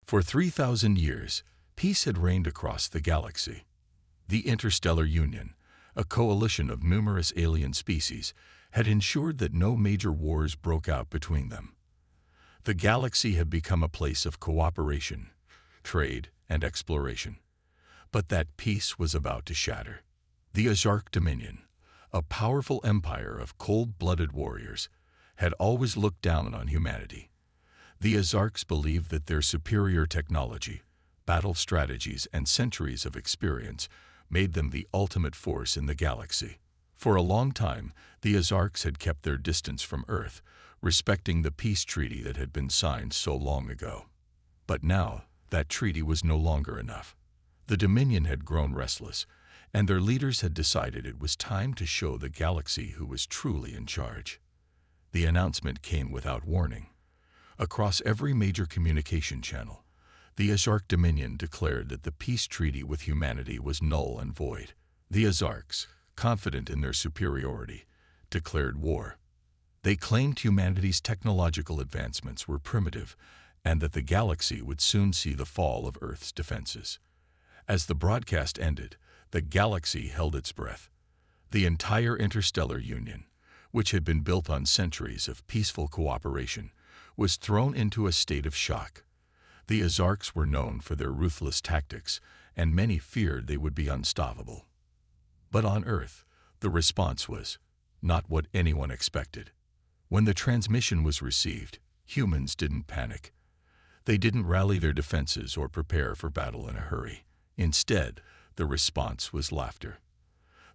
For 3,000 years, peace had reigned across the galaxy. The Interstellar Union, a coalition of numerous alien species, had ensured that no major wars broke out between them. The galaxy had become a place of cooperation, trade, and exploration. But that peace was about to shatter. The Ozark Dominion, a powerful empire of cold-blooded warriors, had always looked down on humanity. The Ozarks believed that their superior technology, battle strategies, and centuries of experience made them the ultimate force in the galaxy. For a long time, the Ozarks had kept their distance from Earth, respecting the peace treaty that had been signed so long ago. But now, that treaty was no longer enough. The Dominion had grown restless, and their leaders had decided it was time to show the galaxy who was truly in charge. The announcement came without warning. Across every major communication channel, the Ozark Dominion declared that the peace treaty with humanity was null and void. The Ozarks, confident in their superiority, declared war. They claimed humanity's technological advancements were primitive and that the galaxy would soon see the fall of Earth's defenses. As the broadcast ended, the galaxy held its breath. The entire Interstellar Union, which had been built on centuries of peaceful cooperation, was thrown into a state of shock. The Ozarks were known for their ruthless tactics, and many feared they would be unstoppable. But on Earth, the response was not what anyone expected. When the transmission was received, humans didn't panic. They didn't rally their defenses or prepare for battle in a hurry. Instead, the response was laughter.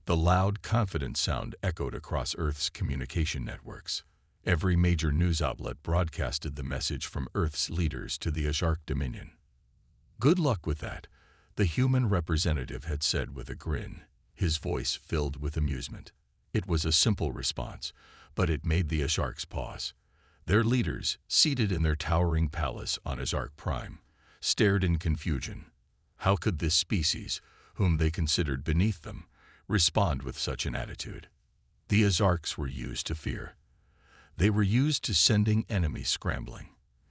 The loud, confident sound echoed across Earth's communication networks. Every major news outlet broadcasted the message from Earth's leaders to the Ozark Dominion. "Good luck with that," the human representative had said with a grin, his voice filled with amusement. It was a simple response, but it made the Ozarks pause. Their leaders, seated in their towering palace on Ozark Prime, stared in confusion. How could this species, whom they considered beneath them, respond with such an attitude? The Ozarks were used to fear. They were used to sending enemies scrambling.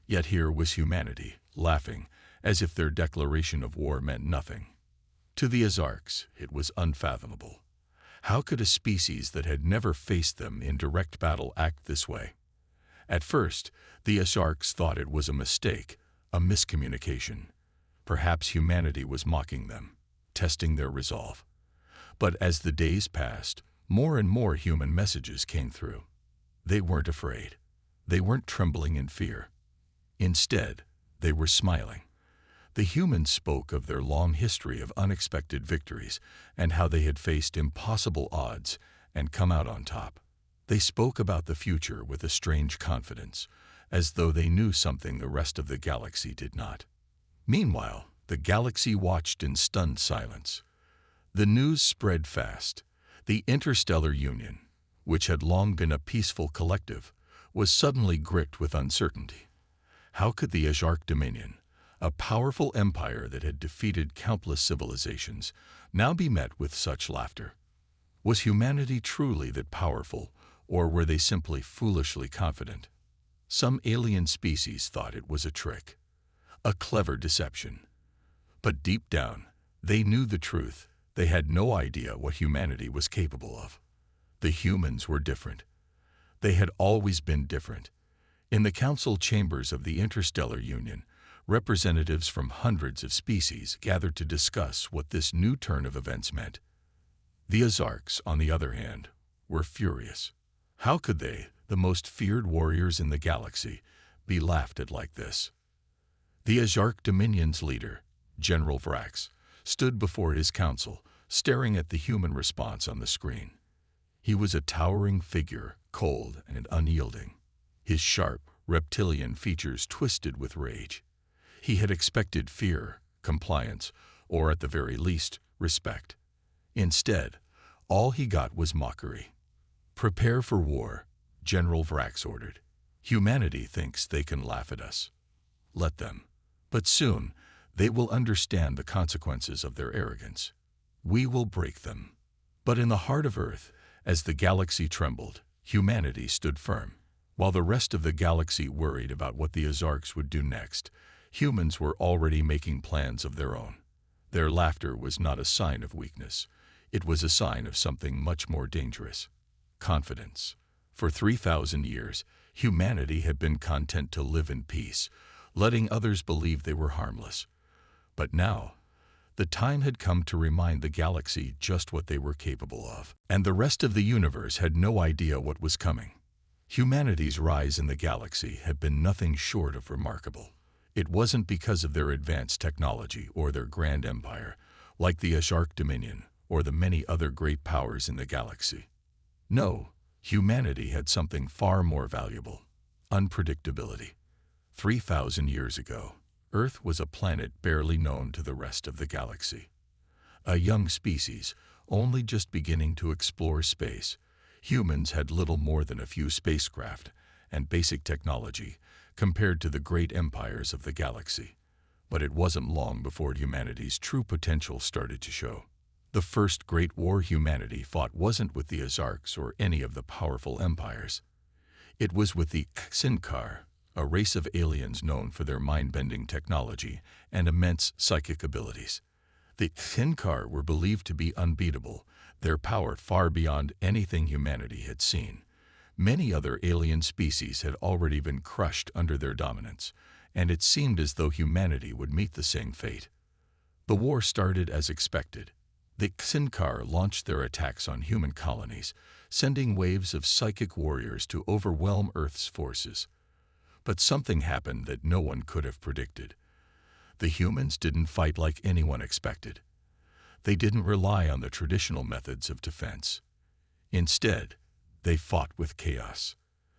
Yet here was humanity, laughing, as if their declaration of war meant nothing. To the Ozarks, it was unfathomable. How could a species that had never faced them in direct battle act this way? At first, the Ozarks thought it was a mistake, a miscommunication. Perhaps humanity was mocking them, testing their resolve. But as the days passed, more and more human messages came through. They weren't afraid. They weren't trembling in fear. Instead, they were smiling. The humans spoke of their long history of unexpected victories and how they had faced impossible odds and come out on top. They spoke about the future with a strange confidence, as though they knew something the rest of the galaxy did not. Meanwhile, the galaxy watched in stunned silence. The news spread fast. The Interstellar Union, which had long been a peaceful collective, was suddenly gripped with uncertainty. How could the Ozark Dominion, a powerful empire that had defeated countless civilizations, now be met with such laughter? Was humanity truly that powerful, or were they simply foolishly confident? Some alien species thought it was a trick, a clever deception. But deep down, they knew the truth. They had no idea what humanity was capable of. The humans were different. They had always been different. In the council chambers of the Interstellar Union, representatives from hundreds of species gathered to discuss what this new turn of events meant. The Ozarks, on the other hand, were furious. How could they, the most feared warriors in the galaxy, be laughed at like this? The Ozark Dominion's leader, General Vrax, stood before his council, staring at the human response on the screen. He was a towering figure, cold and unyielding, his sharp, reptilian features twisted with rage. He had expected fear, compliance, or at the very least, respect. Instead, all he got was mockery. "Prepare for war," General Vrax ordered. "Humanity thinks they can laugh at us. Let them. But soon, they will understand the consequences of their arrogance. We will break them." But in the heart of Earth, as the galaxy trembled, humanity stood firm. While the rest of the galaxy worried about what the Ozarks would do next, Humans were already making plans of their own. Their laughter was not a sign of weakness. It was a sign of something much more dangerous: confidence. For 3,000 years, humanity had been content to live in peace, letting others believe they were harmless. But now, the time had come to remind the galaxy just what they were capable of. And the rest of the universe had no idea what was coming. Humanity's rise in the galaxy had been nothing short of remarkable. It wasn't because of their advanced technology or their grand empire, like the HFY Dominion or the many other great powers in the galaxy. No, humanity had something far more valuable: unpredictability. 3,000 years ago, Earth was a planet barely known to the rest of the galaxy. A young species, only just beginning to explore space. Humans had little more than a few spacecraft and basic technology compared to the great empires of the galaxy. But it wasn't long before humanity's true potential started to show. The first great war humanity fought wasn't with the Orcs or any of the powerful empires. It was with the Xinkar, a race of aliens known for their mind-bending technology and immense psychic abilities. The Xinkar were believed to be unbeatable, their power far beyond anything humanity had seen. Many other alien species had already been crushed under their dominance, and it seemed as though humanity would meet the same fate. The war started as expected. The Xinkar launched their attacks on human colonies, sending waves of psychic warriors to overwhelm Earth's forces. But something happened that no one could have predicted. The humans didn't fight like anyone expected. They didn't rely on the traditional methods of defense. Instead, they fought with chaos.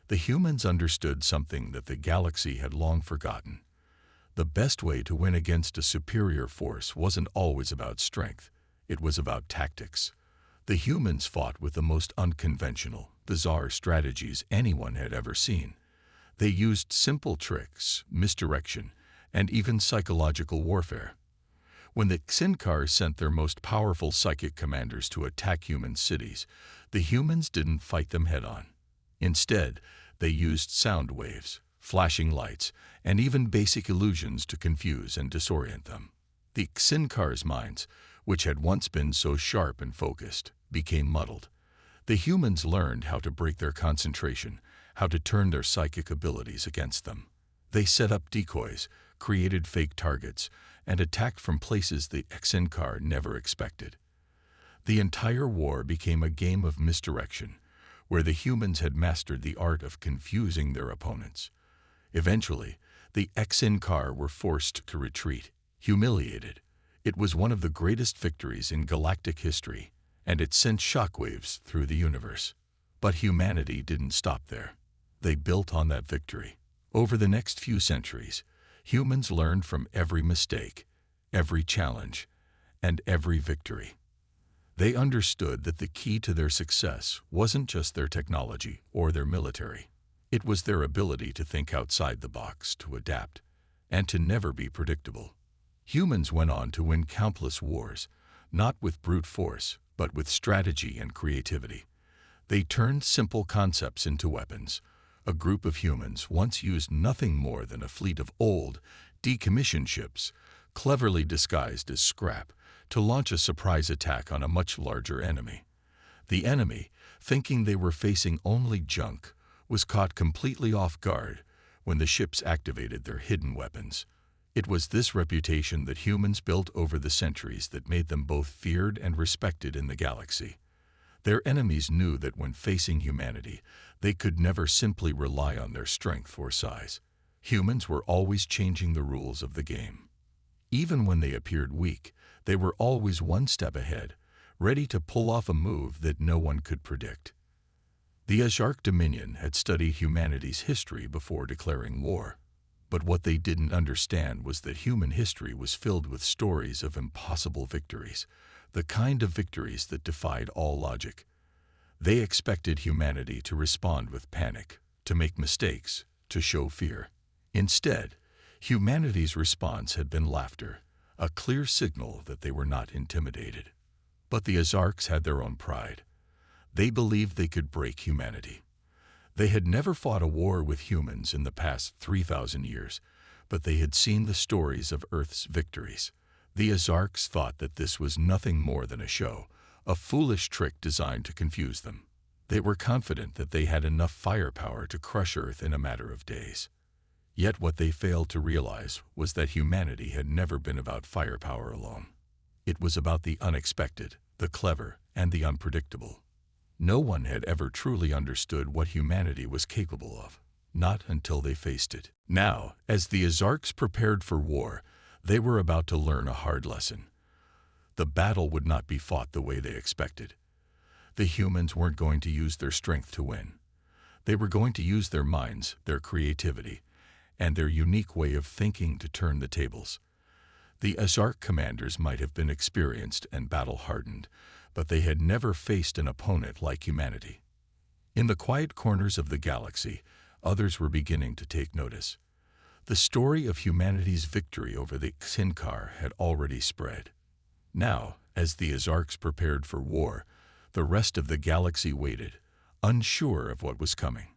The humans understood something that the galaxy had long forgotten. The best way to win against a superior force wasn't always about strength. It was about tactics. The humans fought with the most unconventional, bizarre strategies anyone had ever seen. They used simple tricks, misdirection, and even psychological warfare. When the Xinkar sent their most powerful psychic commanders to attack human cities, the humans didn't fight them head-on. Instead, they used sound waves, flashing lights, and even basic illusions to confuse and disorient them. The Xinkar's minds, which had once been so sharp and focused, became muddled. The humans learned how to break their concentration, how to turn their psychic abilities against them. They set up decoys, created fake targets, and attacked from places the Xinkar never expected. The entire war became a game of misdirection, where the humans had mastered the art of confusing their opponents. Eventually, the Xinkar were forced to retreat, humiliated. It was one of the greatest victories in galactic history, and it sent shockwaves through the universe. But humanity didn't stop there. They built on that victory. Over the next few centuries, humans learned from every mistake, every challenge, and every victory. They understood that the key to their success wasn't just their technology or their military. It was their ability to think outside the box, to adapt, and to never be predictable. Humans went on to win countless wars, not with brute force, but with strategy and creativity. They turned simple concepts into weapons. A group of humans once used nothing more than a fleet of old, decommissioned ships, cleverly disguised as scrap, to launch a surprise attack on a much larger enemy. The enemy, thinking they were facing only junk, was caught completely off guard when the ships activated their hidden weapons. It was this reputation that humans built over the centuries that made them both feared and respected in the galaxy. Their enemies knew that when facing humanity, they could never simply rely on their strength or size. Humans were always changing the rules of the game. Even when they appeared weak, they were always one step ahead, ready to pull off a move that no one could predict. The HFY Dominion had studied humanity's history before declaring war. But what they didn't understand was that human history was filled with stories of impossible victories, the kind of victories that defied all logic. They expected humanity to respond with panic, to make mistakes, to show fear. Instead, humanity's response had been laughter, a clear signal that they were not intimidated. But the Orcs had their own pride. They believed they could break humanity. They had never fought a war with humans in the past 3,000 years, but they had seen the stories of Earth's victories. The Ozarks thought that this was nothing more than a show, a foolish trick designed to confuse them. They were confident that they had enough firepower to crush Earth in a matter of days. Yet what they failed to realize was that humanity had never been about firepower alone. It was about the unexpected, the clever, and the unpredictable. No one had ever truly understood what humanity was capable of, not until they faced it. Now, as the Ozarks prepared for war, they were about to learn a hard lesson. The battle would not be fought the way they expected. The humans weren't going to use their strength to win. They were going to use their minds, their creativity, and their unique way of thinking to turn the tables. The Ozark commanders might have been experienced and battle-hardened, but they had never faced an opponent like humanity. In the quiet corners of the galaxy, others were beginning to take notice. The story of humanity's victory over the Xinkar had already spread. Now, as the Ozarks prepared for war, the rest of the galaxy waited, unsure of what was coming.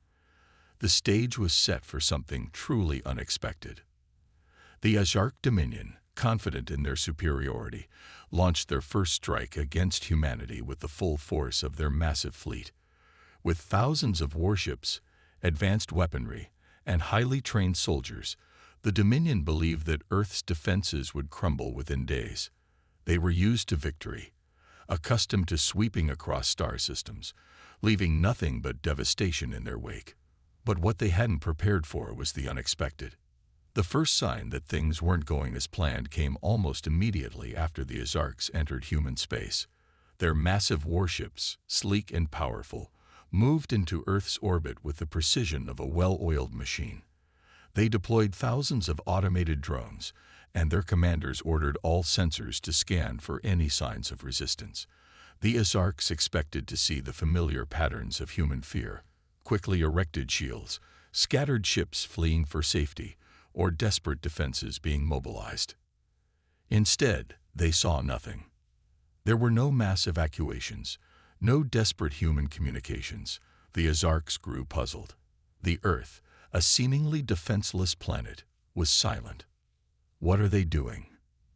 The stage was set for something truly unexpected. The Ozark Dominion, confident in their superiority, launched their first strike against humanity with the full force of their massive fleet. With thousands of warships, advanced weaponry, and highly trained soldiers, the Dominion believed that Earth's defenses would crumble within days. They were used to victory, accustomed to sweeping across star systems, leaving nothing but devastation in their wake. But what they hadn't prepared for was the unexpected. The first sign that things weren't going as planned came almost immediately after the Ozarks entered human space. Their massive warships, sleek and powerful, moved into Earth's orbit with the precision of a well-oiled machine. They deployed thousands of automated drones, and their commanders ordered all sensors to scan for any signs of resistance. The Ozarks expected to see the familiar patterns of human fear: quickly erected shields, scattered ships fleeing for safety, or desperate defenses being mobilized. Instead, they saw nothing. There were no mass evacuations, no desperate human communications. The Ozarks grew puzzled. The Earth, a seemingly defenseless planet, was silent. What are they doing?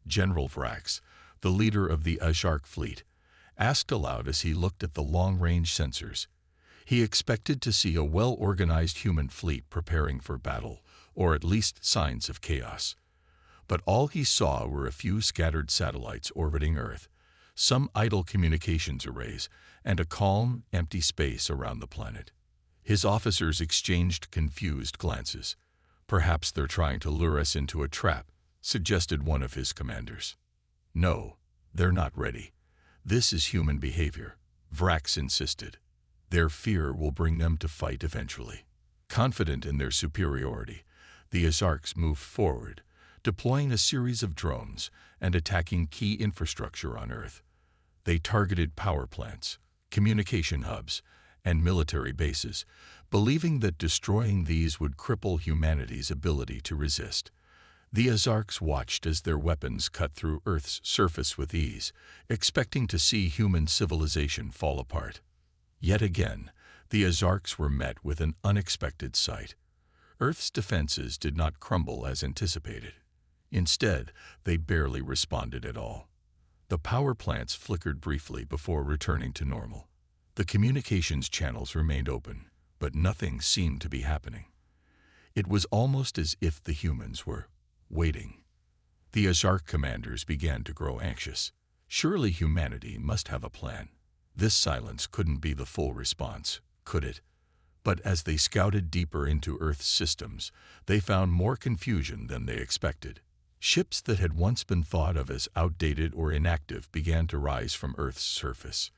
General Vrax, the leader of the Ozark fleet, asked aloud as he looked at the long-range sensors. He expected to see a well-organized human fleet preparing for battle, or at least signs of chaos. But all he saw were a few scattered satellites orbiting Earth, some idle communications arrays, and a calm, empty space around the planet. His officers exchanged confused glances. "Perhaps they're trying to lure us into a trap," suggested one of his commanders. "No, they're not ready. This is human behavior," Vrax insisted. "Their fear will bring them to fight eventually." Confident in their superiority, the Ozarks moved forward, deploying a series of drones and attacking key infrastructure on Earth. They targeted power plants, communication hubs, and military bases, believing that destroying these would cripple humanity's ability to resist. The Ozarks watched as their weapons cut through Earth's surface with ease, expecting to see human civilization fall apart. Yet again, the Ozarks were met with an unexpected sight. Earth's defenses did not crumble as anticipated. Instead, they barely responded at all. The power plants flickered briefly before returning to normal. The communications channels remained open, but nothing seemed to be happening. It was almost as if the humans were waiting. The Ozark commanders began to grow anxious. Surely humanity must have a plan. This silence couldn't be the full response, could it? But as they scouted deeper into Earth's systems, they found more confusion than they expected. Ships that had once been thought of as outdated or inactive began to rise from Earth's surface.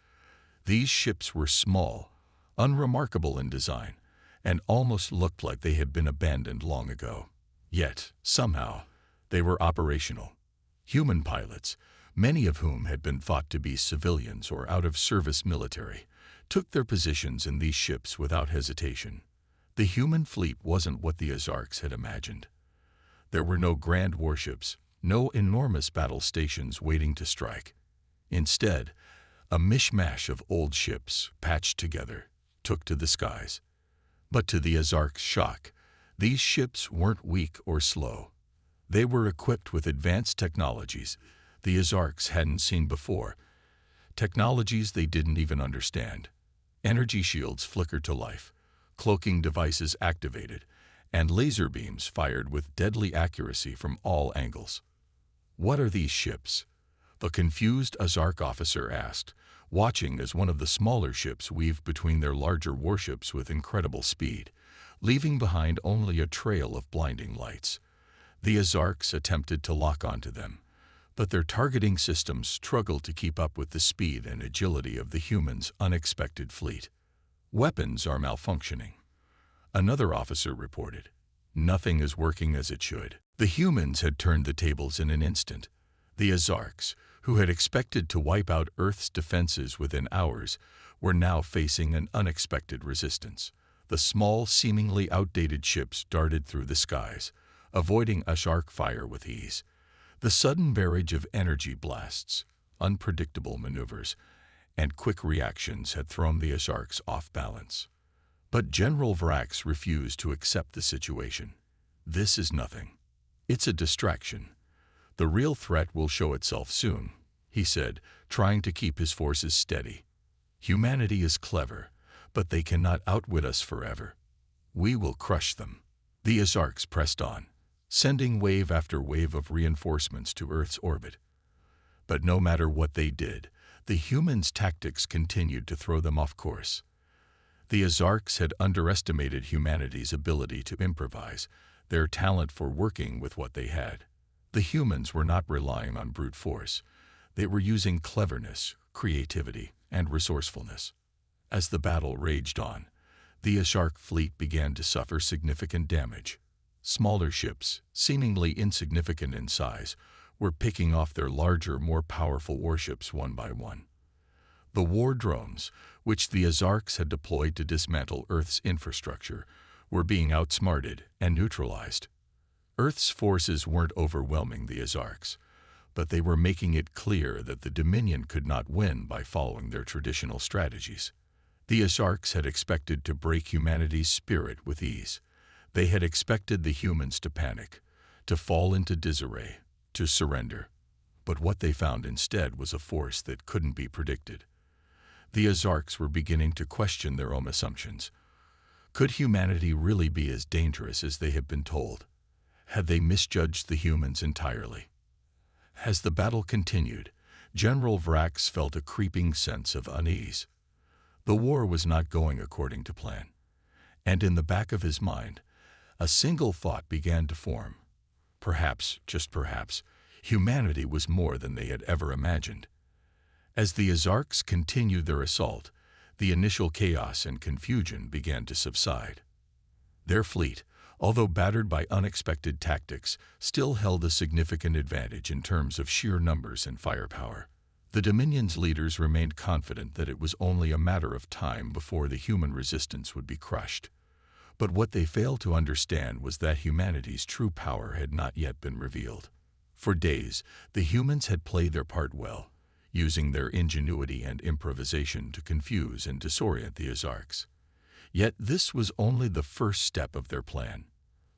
These ships were small, unremarkable in design, and almost looked like they had been abandoned long ago. Yet, somehow, they were operational. Human pilots, many of whom had been thought to be civilians or out-of-service military, took their positions in these ships without hesitation. The human fleet wasn't what the Ozarks had imagined. There were no grand warships, no enormous battle stations waiting to strike. Instead, a mishmash of old ships, patched together, took to the skies. But to the Ozarks' shock, these ships weren't weak or slow. They were equipped with advanced technologies the Azarcs hadn't seen before, technologies they didn't even understand. Energy shields flickered to life, cloaking devices activated, and laser beams fired with deadly accuracy from all angles. "What are these ships?" the confused Azarc officer asked, watching as one of the smaller ships weaved between their larger warships with incredible speed, leaving behind only a trail of blinding lights. The Azarcs attempted to lock onto them, but their targeting systems struggled to keep up with the speed and agility of the humans' unexpected fleet. "Weapons are malfunctioning," another officer reported. "Nothing is working as it should." The humans had turned the tables in an instant. The Azarcs, who had expected to wipe out Earth's defenses within hours, were now facing an unexpected resistance. The small, seemingly outdated ships darted through the skies, avoiding Azarc fire with ease. The sudden barrage of energy blasts, unpredictable maneuvers, and quick reactions had thrown the Azarcs off balance. But General Vrax refused to accept the situation. "This is nothing. It's a distraction. The real threat will show itself soon," he said, trying to keep his forces steady. "Humanity is clever, but they cannot outwit us forever. We will crush them." The Azarcs pressed on, sending wave after wave of reinforcements to Earth's orbit. But no matter what they did, the humans' tactics continued to throw them off course. The Azarcs had underestimated humanity's ability to improvise, their talent for working with what they had. The humans were not relying on brute force. They were using cleverness, creativity, and resourcefulness. As the battle raged on, the Azarc fleet began to suffer significant damage. Smaller ships, seemingly insignificant in size, were picking off their larger, more powerful warships one by one. The war drones, which the Azarcs had deployed to dismantle Earth's infrastructure, were being outsmarted and neutralized. Earth's forces weren't overwhelming the Azarcs, but they were making it clear that the Dominion could not win by following their traditional strategies. The Azarcs had expected to break humanity's spirit with ease. They had expected the humans to panic, to fall into disarray, to surrender. But what they found instead was a force that couldn't be predicted. The Azarcs were beginning to question their own assumptions. Could humanity really be as dangerous as they had been told? Had they misjudged the humans entirely? As the battle continued, General Vrax felt a creeping sense of unease. The war was not going according to plan, and in the back of his mind, a single thought began to form. Perhaps, just perhaps, humanity was more than they had ever imagined. As the Azarcs continued their assault, the initial chaos and confusion began to subside. Their fleet, although battered by unexpected tactics, still held a significant advantage in terms of sheer numbers and firepower. The Dominion's leaders remained confident that it was only a matter of time before the human resistance would be crushed. But what they failed to understand was that humanity's true power had not yet been revealed. For days, the humans had played their part well, using their ingenuity and improvisation to confuse and disorient the Azarcs. Yet this was only the first step of their plan.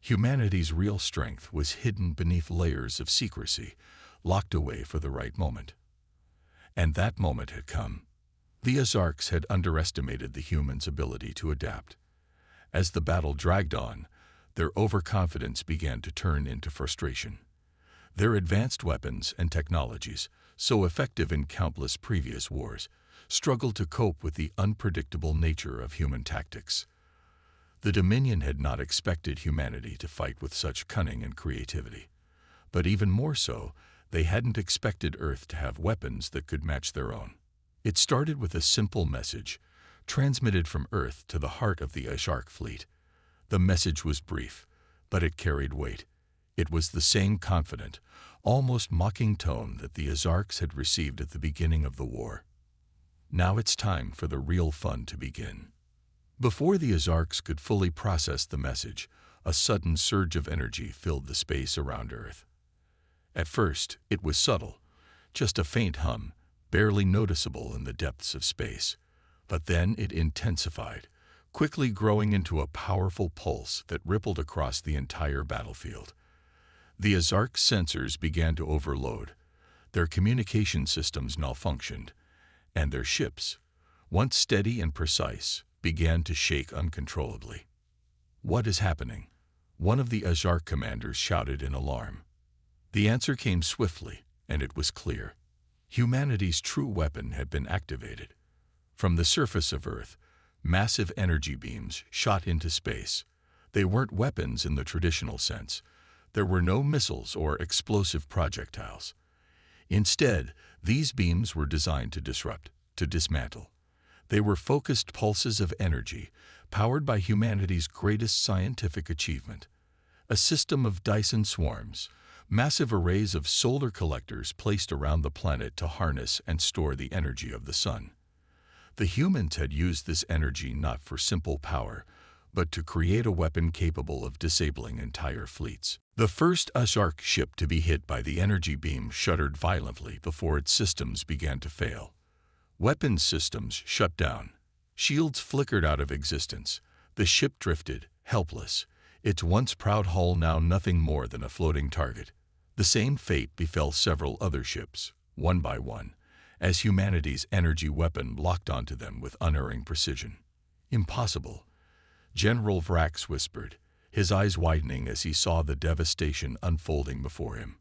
Humanity's real strength was hidden beneath layers of secrecy, locked away for the right moment. And that moment had come. The Azarcs had underestimated the humans' ability to adapt. As the battle dragged on, their overconfidence began to turn into frustration. Their advanced weapons and technologies, so effective in countless previous wars, struggled to cope with the unpredictable nature of human tactics. The Dominion had not expected humanity to fight with such cunning and creativity. But even more so, they hadn't expected Earth to have weapons that could match their own. It started with a simple message, transmitted from Earth to the heart of the Azarc fleet. The message was brief, but it carried weight. It was the same confident, almost mocking tone that the Azarcs had received at the beginning of the war. Now it's time for the real fun to begin. Before the Azarcs could fully process the message, a sudden surge of energy filled the space around Earth. At first, it was subtle, just a faint hum, barely noticeable in the depths of space. But then it intensified, quickly growing into a powerful pulse that rippled across the entire battlefield. The Azarc sensors began to overload, their communication systems malfunctioned, and their ships, once steady and precise, began to shake uncontrollably. "What is happening?" one of the Azarc commanders shouted in alarm. The answer came swiftly, and it was clear. Humanity's true weapon had been activated. From the surface of Earth, massive energy beams shot into space. They weren't weapons in the traditional sense. There were no missiles or explosive projectiles. Instead, these beams were designed to disrupt, to dismantle. They were focused pulses of energy, powered by humanity's greatest scientific achievement. A system of Dyson swarms, massive arrays of solar collectors placed around the planet to harness and store the energy of the sun. The humans had used this energy not for simple power, but to create a weapon capable of disabling entire fleets. The first Azarc ship to be hit by the energy beam shuddered violently before its systems began to fail. Weapons systems shut down. Shields flickered out of existence. The ship drifted, helpless, its once proud hull now nothing more than a floating target. The same fate befell several other ships, one by one, as humanity's energy weapon locked onto them with unerring precision. "Impossible," General Vrax whispered, his eyes widening as he saw the devastation unfolding before him.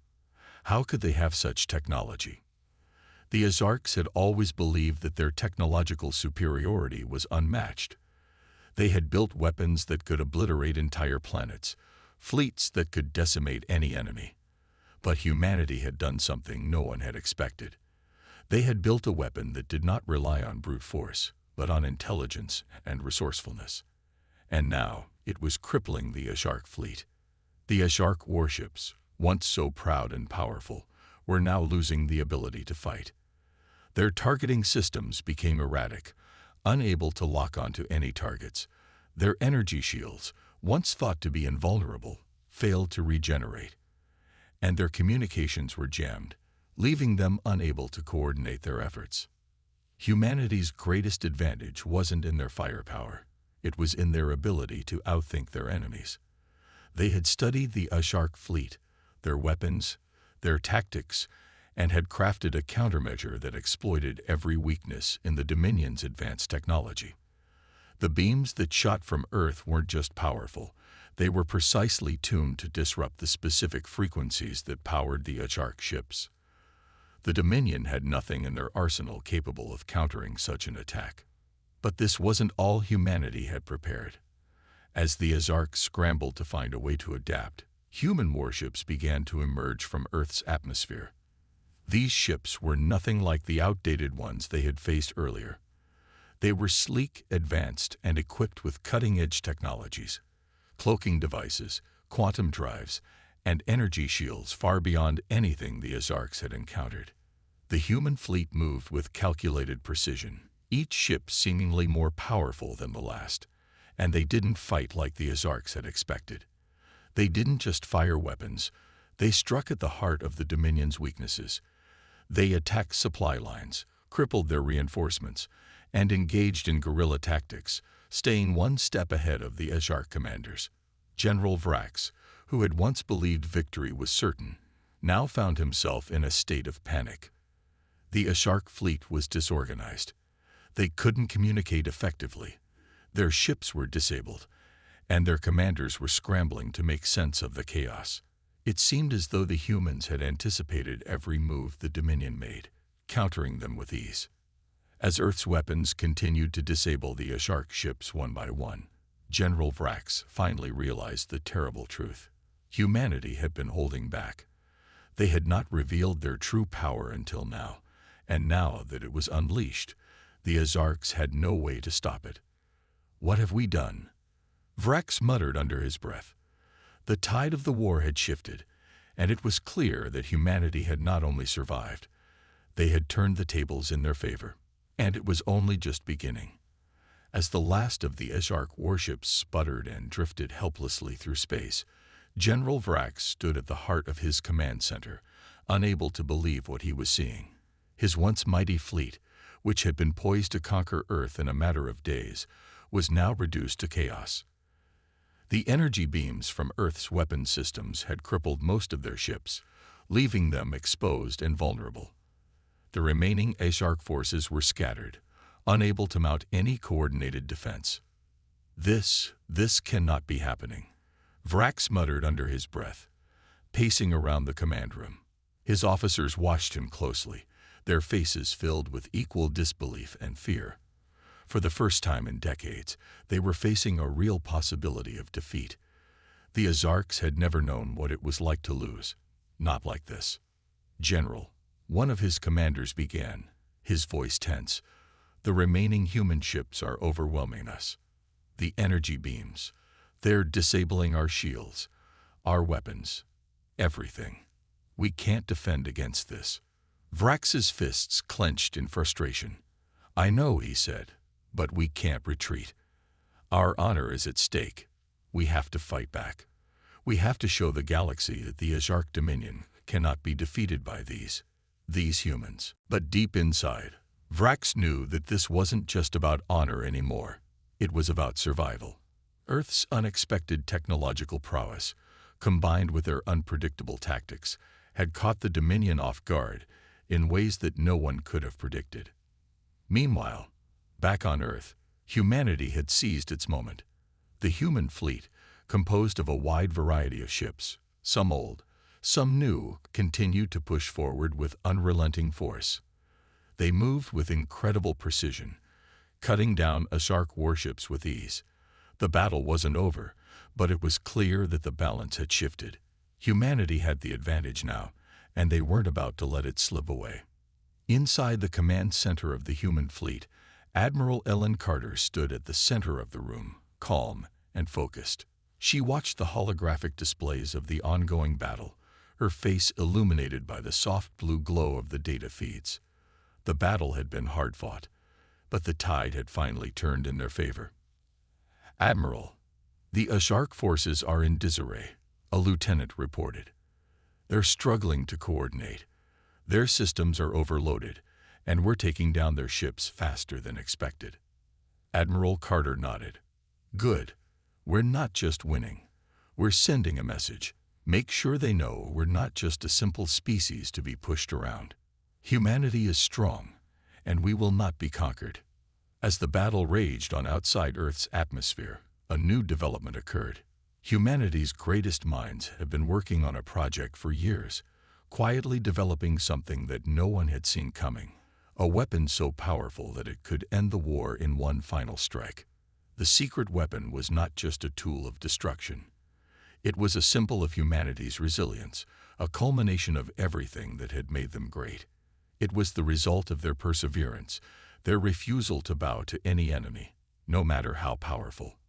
How could they have such technology? The Azarcs had always believed that their technological superiority was unmatched. They had built weapons that could obliterate entire planets, fleets that could decimate any enemy. But humanity had done something no one had expected. They had built a weapon that did not rely on brute force, but on intelligence and resourcefulness. And now it was crippling the Azarc fleet. The Azarc warships, once so proud and powerful, were now losing the ability to fight. Their targeting systems became erratic, unable to lock onto any targets. Their energy shields, once thought to be invulnerable, failed to regenerate. And their communications were jammed, leaving them unable to coordinate their efforts. Humanity's greatest advantage wasn't in their firepower. It was in their ability to outthink their enemies. They had studied the Azarc fleet, their weapons, their tactics, and had crafted a countermeasure that exploited every weakness in the Dominion's advanced technology. The beams that shot from Earth weren't just powerful. They were precisely tuned to disrupt the specific frequencies that powered the Azarc ships. The Dominion had nothing in their arsenal capable of countering such an attack. But this wasn't all humanity had prepared. As the Azarcs scrambled to find a way to adapt, human warships began to emerge from Earth's atmosphere. These ships were nothing like the outdated ones they had faced earlier. They were sleek, advanced, and equipped with cutting-edge technologies, cloaking devices, quantum drives, and energy shields far beyond anything the Azarcs had encountered. The human fleet moved with calculated precision, each ship seemingly more powerful than the last, and they didn't fight like the Azarcs had expected. They didn't just fire weapons, they struck at the heart of the Dominion's weaknesses. They attacked supply lines, crippled their reinforcements, and engaged in guerrilla tactics, staying one step ahead of the Azarc commanders. General Vrax, who had once believed victory was certain, now found himself in a state of panic. The Azarc fleet was disorganized. They couldn't communicate effectively. Their ships were disabled, and their commanders were scrambling to make sense of the chaos. It seemed as though the humans had anticipated every move the Dominion made, countering them with ease. As Earth's weapons continued to disable the Azarc ships one by one, General Vrax finally realized the terrible truth. Humanity had been holding back. They had not revealed their true power until now, and now that it was unleashed, the Azarcs had no way to stop it. "What have we done?" Vrax muttered under his breath. The tide of the war had shifted, and it was clear that humanity had not only survived, they had turned the tables in their favor. And it was only just beginning. As the last of the Azarc warships sputtered and drifted helplessly through space, General Vrax stood at the heart of his command center, unable to believe what he was seeing. His once mighty fleet, which had been poised to conquer Earth in a matter of days, was now reduced to chaos. The energy beams from Earth's weapon systems had crippled most of their ships, leaving them exposed and vulnerable. The remaining HFY forces were scattered, unable to mount any coordinated defense. This cannot be happening, Vrax muttered under his breath, pacing around the command room. His officers watched him closely, their faces filled with equal disbelief and fear. For the first time in decades, they were facing a real possibility of defeat. The Ozarks had never known what it was like to lose. Not like this. "General," one of his commanders began, his voice tense, "the remaining human ships are overwhelming us. The energy beams, they're disabling our shields, our weapons, everything. We can't defend against this." Vrax's fists clenched in frustration. "I know," he said, "but we can't retreat. Our honor is at stake. We have to fight back. We have to show the galaxy that the Ozark Dominion cannot be defeated by these humans." But deep inside, Vrax knew that this wasn't just about honor anymore. It was about survival. Earth's unexpected technological prowess, combined with their unpredictable tactics, had caught the Dominion off guard in ways that no one could have predicted. Meanwhile, back on Earth, humanity had seized its moment. The human fleet, composed of a wide variety of ships, some old, some new, continued to push forward with unrelenting force. They moved with incredible precision, cutting down Ozark warships with ease. The battle wasn't over, but it was clear that the balance had shifted. Humanity had the advantage now, and they weren't about to let it slip away. Inside the command center of the human fleet, Admiral Ellen Carter stood at the center of the room, calm and focused. She watched the holographic displays of the ongoing battle, her face illuminated by the soft blue glow of the data feeds. The battle had been hard-fought, but the tide had finally turned in their favor. "Admiral, the Ozark forces are in disarray," a lieutenant reported. "They're struggling to coordinate. Their systems are overloaded, and we're taking down their ships faster than expected." Admiral Carter nodded. "Good. We're not just winning. We're sending a message. Make sure they know we're not just a simple species to be pushed around. Humanity is strong, and we will not be conquered." As the battle raged on outside Earth's atmosphere, a new development occurred. Humanity's greatest minds have been working on a project for years, quietly developing something that no one had seen coming. A weapon so powerful that it could end the war in one final strike. The secret weapon was not just a tool of destruction. It was a symbol of humanity's resilience, a culmination of everything that had made them great. It was the result of their perseverance, their refusal to bow to any enemy, no matter how powerful.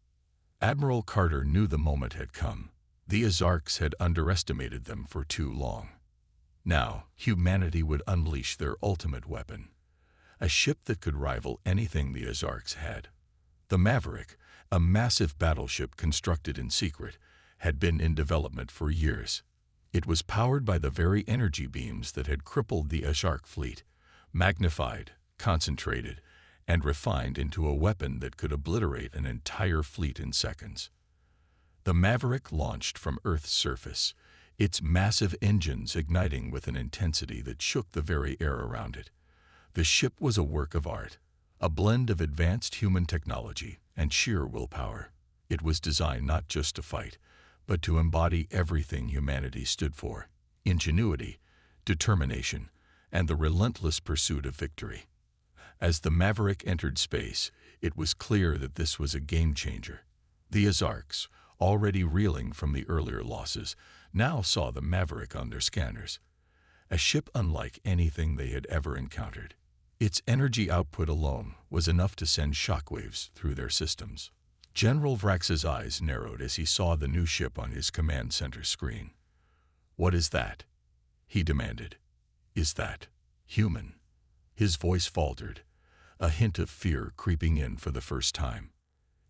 Admiral Carter knew the moment had come. The Ozarks had underestimated them for too long. Now, humanity would unleash their ultimate weapon, a ship that could rival anything the Ozarks had. The Maverick, a massive battleship constructed in secret, had been in development for years. It was powered by the very energy beams that had crippled the Ozark fleet, magnified, concentrated, and refined into a weapon that could obliterate an entire fleet in seconds. The Maverick launched from Earth's surface, its massive engines igniting with an intensity that shook the very air around it. The ship was a work of art, a blend of advanced human technology and sheer willpower. It was designed not just to fight, but to embody everything humanity stood for: ingenuity, determination, and the relentless pursuit of victory. As the Maverick entered space, it was clear that this was a game-changer. The Ozarks, already reeling from the earlier losses, now saw the Maverick on their scanners. A ship unlike anything they had ever encountered. Its energy output alone was enough to send shockwaves through their systems. General Vrax's eyes narrowed as he saw the new ship on his command center screen. "What is that?" he demanded. "Is that human?" His voice faltered, a hint of fear creeping in for the first time.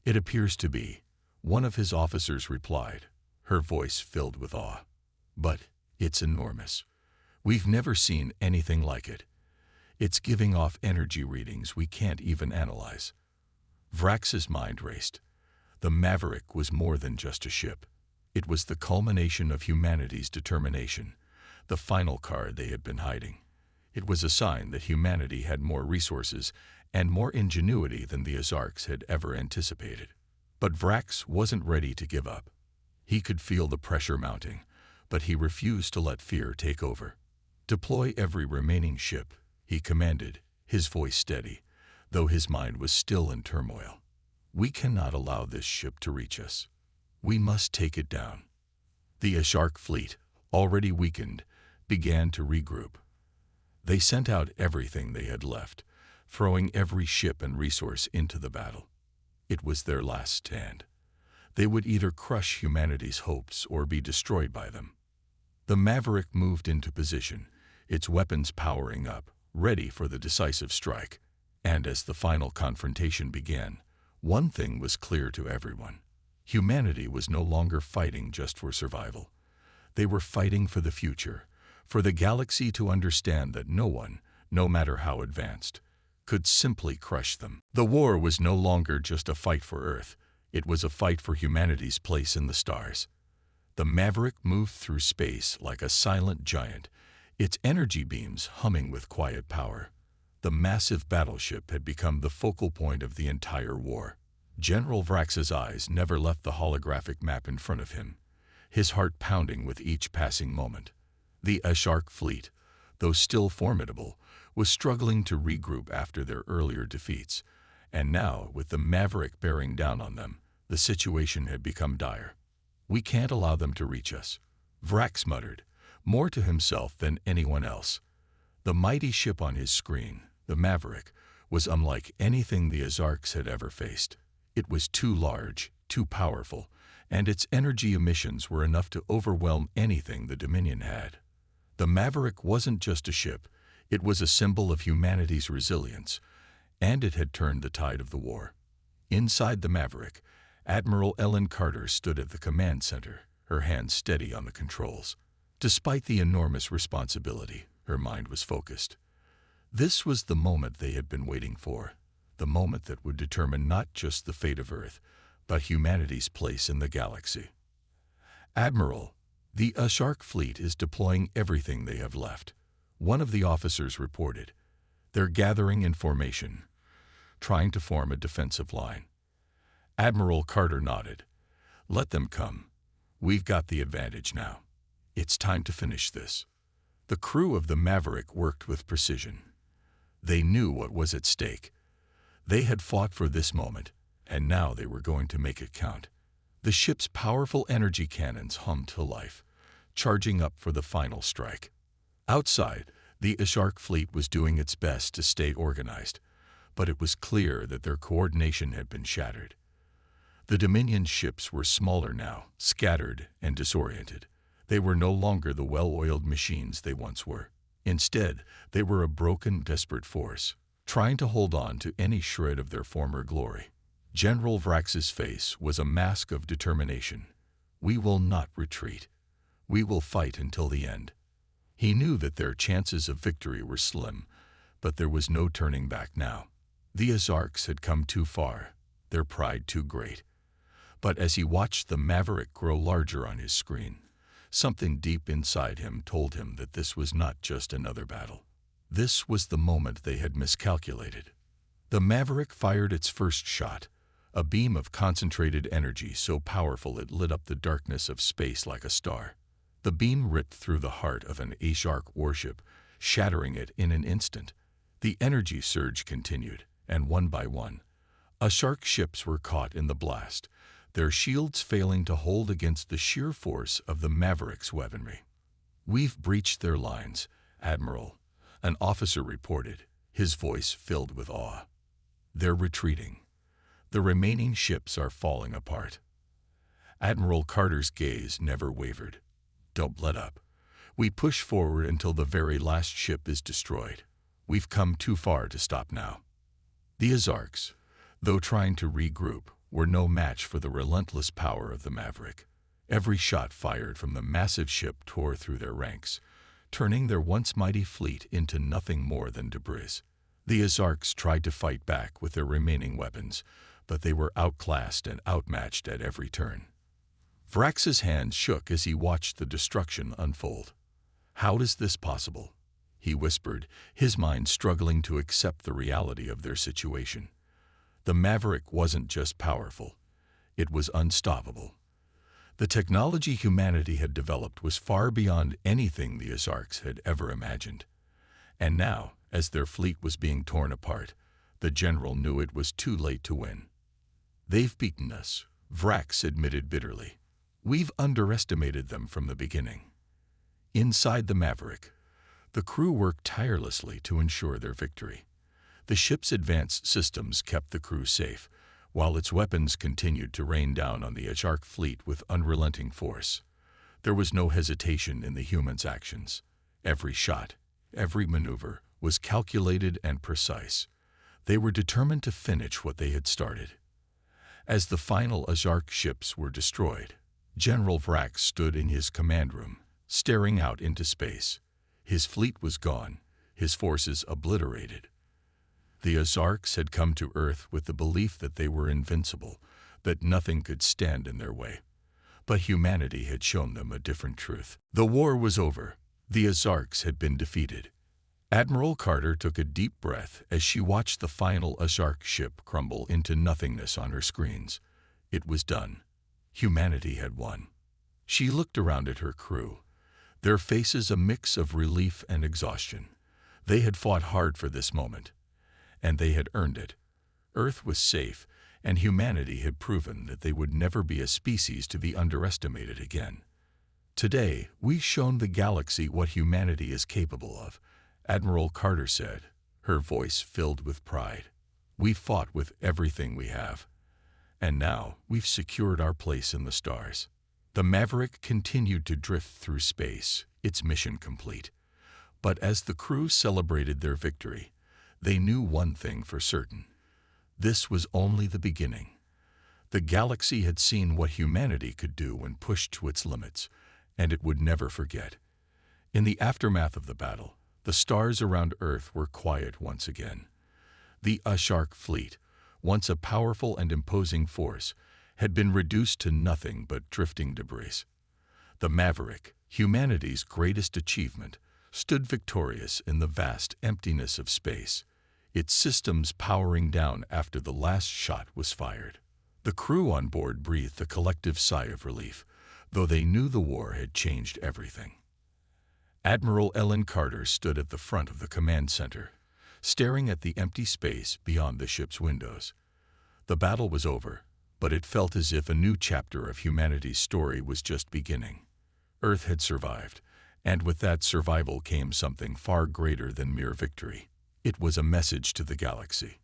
"It appears to be," one of his officers replied, her voice filled with awe. "But it's enormous. We've never seen anything like it. It's giving off energy readings we can't even analyze." Vrax's mind raced. The Maverick was more than just a ship. It was the culmination of humanity's determination, the final card they had been hiding. It was a sign that humanity had more resources and more ingenuity than the Ozarks had ever anticipated. But Vrax wasn't ready to give up. He could feel the pressure mounting, but he refused to let fear take over. "Deploy every remaining ship," he commanded, his voice steady, though his mind was still in turmoil. "We cannot allow this ship to reach us. We must take it down." The Ozark fleet, already weakened, began to regroup. They sent out everything they had left, throwing every ship and resource into the battle. It was their last stand. They would either crush humanity's hopes or be destroyed by them. The Maverick moved into position, its weapons powering up, ready for the decisive strike. And as the final confrontation began, one thing was clear to everyone. Humanity was no longer fighting just for survival. They were fighting for the future, for the galaxy to understand that no one, no matter how advanced, could simply crush them. The war was no longer just a fight for Earth. It was a fight for humanity's place in the stars. The Maverick moved through space like a silent giant, its energy beams humming with quiet power. The massive battleship had become the focal point of the entire war. General Vrax's eyes never left the holographic map in front of him, his heart pounding with each passing moment. The Ozark fleet, though still formidable, was struggling to regroup after their earlier defeats, and now, with the Maverick bearing down on them, the situation had become dire. "We can't allow them to reach us," Vrax muttered, more to himself than anyone else. The mighty ship on his screen, the Maverick, was unlike anything the Ozarks had ever faced. It was too large, too powerful, and its energy emissions were enough to overwhelm anything the Dominion had. The Maverick wasn't just a ship, it was a symbol of humanity's resilience, and it had turned the tide of the war. Inside the Maverick, Admiral Ellen Carter stood at the command center, her hands steady on the controls. Despite the enormous responsibility, her mind was focused. This was the moment they had been waiting for, the moment that would determine not just the fate of Earth, but humanity's place in the galaxy. "Admiral, the Ozark fleet is deploying everything they have left," one of the officers reported. "They're gathering in formation, trying to form a defensive line." Admiral Carter nodded. "Let them come. We've got the advantage now. It's time to finish this." The crew of the Maverick worked with precision. They knew what was at stake. They had fought for this moment, and now they were going to make it count. The ship's powerful energy cannons hummed to life, charging up for the final strike. Outside, the Ozark fleet was doing its best to stay organized, but it was clear that their coordination had been shattered. The Dominion ships were smaller now, scattered and disoriented. They were no longer the well-oiled machines they once were. Instead, they were a broken, desperate force, trying to hold on to any shred of their former glory. General Vrax's face was a mask of determination. "We will not retreat. We will fight until the end." He knew that their chances of victory were slim, but there was no turning back now. The Ozarks had come too far, their pride too great. But as he watched the Maverick grow larger on his screen, something deep inside him told him that this was not just another battle. This was the moment they had miscalculated. The Maverick fired its first shot, a beam of concentrated energy so powerful it lit up the darkness of space like a star. The beam ripped through the heart of an Ozark warship, shattering it in an instant. The energy surge continued, and one by one, Ozark ships were caught in the blast, their shields failing to hold against the sheer force of the Maverick's weaponry. "We've breached their lines, Admiral," an officer reported, his voice filled with awe. "They're retreating. The remaining ships are falling apart." Admiral Carter's gaze never wavered. "Don't let up. We push forward until the very last ship is destroyed. We've come too far to stop now." The Ozarks, though trying to regroup, were no match for the relentless power of the Maverick. Every shot fired from the massive ship tore through their ranks, turning their once mighty fleet into nothing more than debris. The Ozarks tried to fight back with their remaining weapons, but they were outclassed and outmatched at every turn. Vrax's hands shook as he watched the destruction unfold. "How is this possible?" he whispered, his mind struggling to accept the reality of their situation. The Maverick wasn't just powerful, it was unstoppable. The technology humanity had developed was far beyond anything the Ozarks had ever imagined. And now, as their fleet was being torn apart, the general knew it was too late to win. "They've beaten us," Vrax admitted bitterly. "We've underestimated them from the beginning." Inside the Maverick, the crew worked tirelessly to ensure their victory. The ship's advanced systems kept the crew safe, while its weapons continued to rain down on the Ozark fleet with unrelenting force. There was no hesitation in the humans' actions. Every shot, every maneuver, was calculated and precise. They were determined to finish what they had started. As the final Ozark ships were destroyed, General Vrax stood in his command room, staring out into space. His fleet was gone, his forces obliterated. The Ozarks had come to Earth with the belief that they were invincible, that nothing could stand in their way. But humanity had shown them a different truth. The war was over. The Ozarks had been defeated. Admiral Carter took a deep breath as she watched the final Ozark ship crumble into nothingness on her screens. It was done. Humanity had won. She looked around at her crew, their faces a mix of relief and exhaustion. They had fought hard for this moment, and they had earned it. Earth was safe, and humanity had proven that they would never be a species to be underestimated again. "Today, we've shown the galaxy what humanity is capable of," Admiral Carter said, her voice filled with pride. "We've fought with everything we have, and now we've secured our place in the stars." The Maverick continued to drift through space, its mission complete. But as the crew celebrated their victory, they knew one thing for certain. This was only the beginning. The galaxy had seen what humanity could do when pushed to its limits, and it would never forget. In the aftermath of the battle, the stars around Earth were quiet once again. The Ozark fleet, once a powerful and imposing force, had been reduced to nothing but drifting debris. The Maverick, humanity's greatest achievement, stood victorious in the vast emptiness of space, its systems powering down after the last shot was fired. The crew on board breathed a collective sigh of relief, though they knew the war had changed everything. Admiral Ellen Carter stood at the front of the command center, staring at the empty space beyond the ship's windows. The battle was over, but it felt as if a new chapter of humanity's story was just beginning. Earth had survived, and with that survival came something far greater than mere victory. It was a message to the galaxy.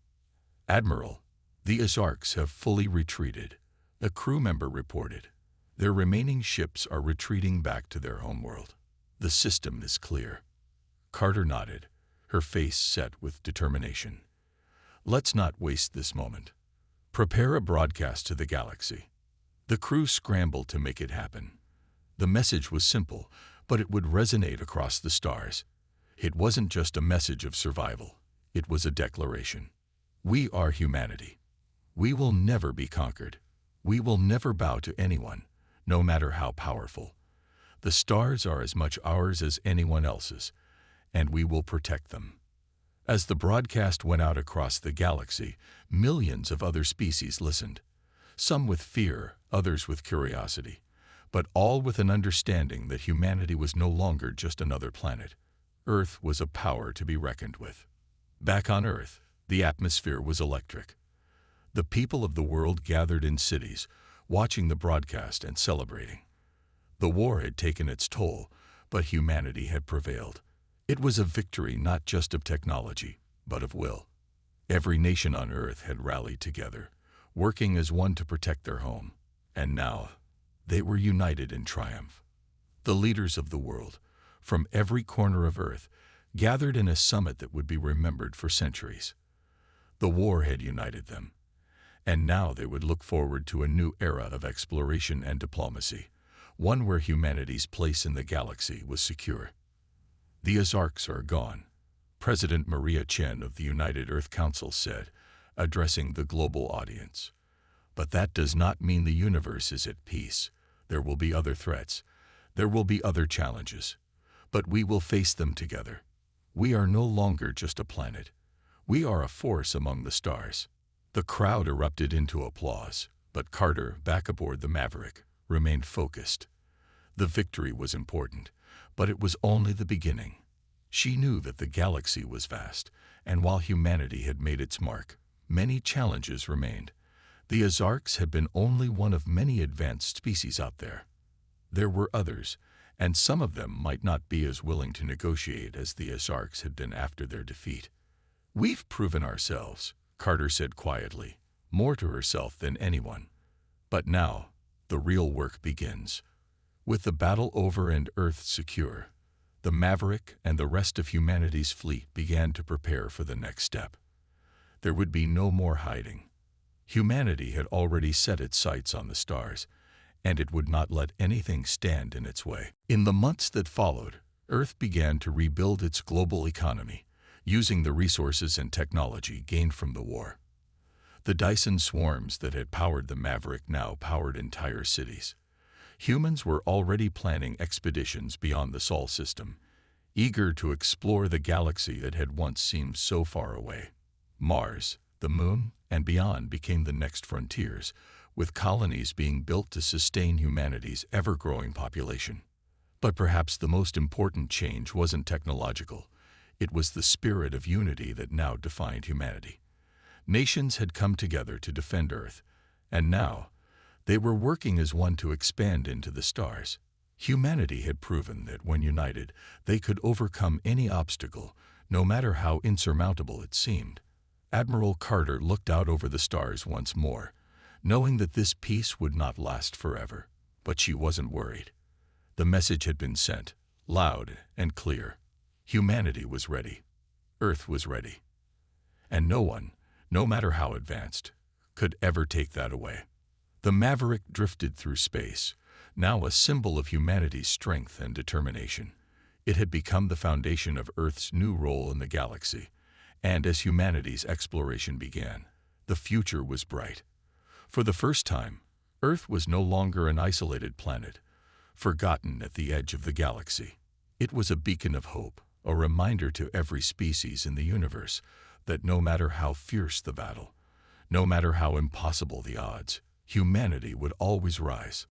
"Admiral, the Ozarks have fully retreated," a crew member reported. "Their remaining ships are retreating back to their homeworld. The system is clear." Carter nodded, her face set with determination. "Let's not waste this moment. Prepare a broadcast to the galaxy." The crew scrambled to make it happen. The message was simple, but it would resonate across the stars. It wasn't just a message of survival. It was a declaration. "We are humanity. We will never be conquered. We will never bow to anyone, no matter how powerful. The stars are as much ours as anyone else's, and we will protect them." As the broadcast went out across the galaxy, millions of other species listened, some with fear, others with curiosity, but all with an understanding that humanity was no longer just another planet. Earth was a power to be reckoned with. Back on Earth, the atmosphere was electric. The people of the world gathered in cities, watching the broadcast and celebrating. The war had taken its toll, but humanity had prevailed. It was a victory not just of technology, but of will. Every nation on Earth had rallied together, working as one to protect their home. And now, they were united in triumph. The leaders of the world, from every corner of Earth, gathered in a summit that would be remembered for centuries. The war had united them, and now they would look forward to a new era of exploration and diplomacy, one where humanity's place in the galaxy was secure. "The Ozarks are gone," President Maria Chen of the United Earth Council said, addressing the global audience. But that does not mean the universe is at peace. There will be other threats. There will be other challenges. But we will face them together. We are no longer just a planet. We are a force among the stars. The crowd erupted into applause, but Carter, back aboard the Maverick, remained focused. The victory was important, but it was only the beginning. She knew that the galaxy was vast, and while humanity had made its mark, many challenges remained. The Ozarks had been only one of many advanced species out there. There were others, and some of them might not be as willing to negotiate as the Ozarks had been after their defeat. "We've proven ourselves," Carter said quietly, more to herself than anyone. But now, the real work begins. With the battle over and Earth secure, the Maverick and the rest of humanity's fleet began to prepare for the next step. There would be no more hiding. Humanity had already set its sights on the stars, and it would not let anything stand in its way. In the months that followed, Earth began to rebuild its global economy, using the resources and technology gained from the war. The Dyson swarms that had powered the Maverick now powered entire cities. Humans were already planning expeditions beyond the Sol system, eager to explore the galaxy that had once seemed so far away. Mars, the Moon, and beyond became the next frontiers, with colonies being built to sustain humanity's ever-growing population. But perhaps the most important change wasn't technological. It was the spirit of unity that now defined humanity. Nations had come together to defend Earth, and now they were working as one to expand into the stars. Humanity had proven that when united, they could overcome any obstacle, no matter how insurmountable it seemed. Admiral Carter looked out over the stars once more, knowing that this peace would not last forever. But she wasn't worried. The message had been sent, loud and clear. Humanity was ready. Earth was ready. And no one, no matter how advanced, could ever take that away. The Maverick drifted through space, now a symbol of humanity's strength and determination. It had become the foundation of Earth's new role in the galaxy. And as humanity's exploration began, the future was bright. For the first time, Earth was no longer an isolated planet, forgotten at the edge of the galaxy. It was a beacon of hope, a reminder to every species in the universe that no matter how fierce the battle, no matter how impossible the odds, humanity would always rise.